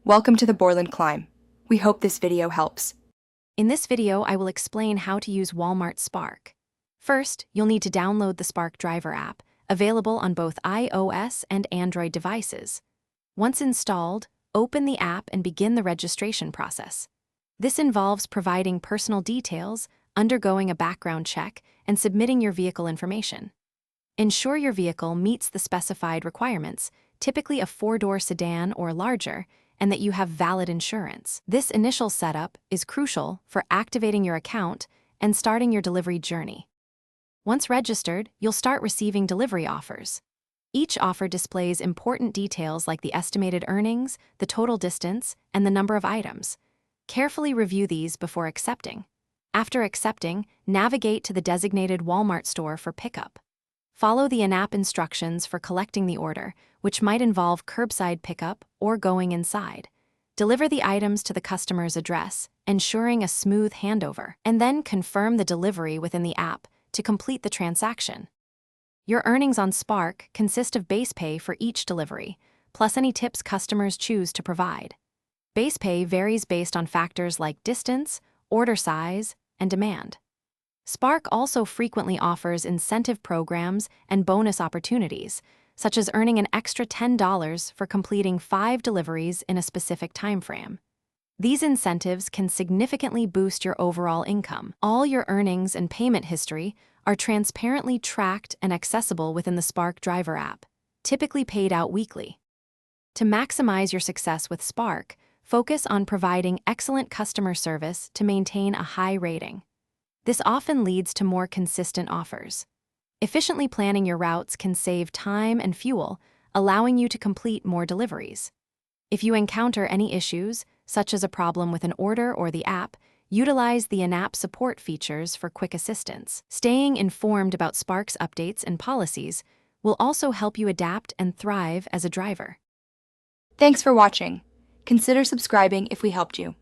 Welcome to the Borland Climb. We hope this video helps. In this video, I will explain how to use Walmart Spark. First, you'll need to download the Spark Driver app, available on both iOS and Android devices. Once installed, open the app and begin the registration process. This involves providing personal details, undergoing a background check, and submitting your vehicle information. Ensure your vehicle meets the specified requirements, typically a 4-door sedan or larger, and that you have valid insurance. This initial setup is crucial for activating your account and starting your delivery journey. Once registered, you'll start receiving delivery offers. Each offer displays important details like the estimated earnings, the total distance, and the number of items. Carefully review these before accepting. After accepting, navigate to the designated Walmart store for pickup. Follow the in-app instructions for collecting the order, which might involve curbside pickup or going inside. Deliver the items to the customer's address, ensuring a smooth handover, and then confirm the delivery within the app to complete the transaction. Your earnings on Spark consist of base pay for each delivery, plus any tips customers choose to provide. Base pay varies based on factors like distance, order size, and demand. Spark also frequently offers incentive programs and bonus opportunities, such as earning an extra $10 for completing 5 deliveries in a specific timeframe. These incentives can significantly boost your overall income. All your earnings and payment history are transparently tracked and accessible within the Spark Driver app, typically paid out weekly. To maximize your success with Spark, focus on providing excellent customer service to maintain a high rating. This often leads to more consistent offers. Efficiently planning your routes can save time and fuel, allowing you to complete more deliveries. If you encounter any issues, such as a problem with an order or the app, utilize the in-app support features for quick assistance. Staying informed about Spark's updates and policies will also help you adapt and thrive as a driver. Thanks for watching. Consider subscribing if we helped you.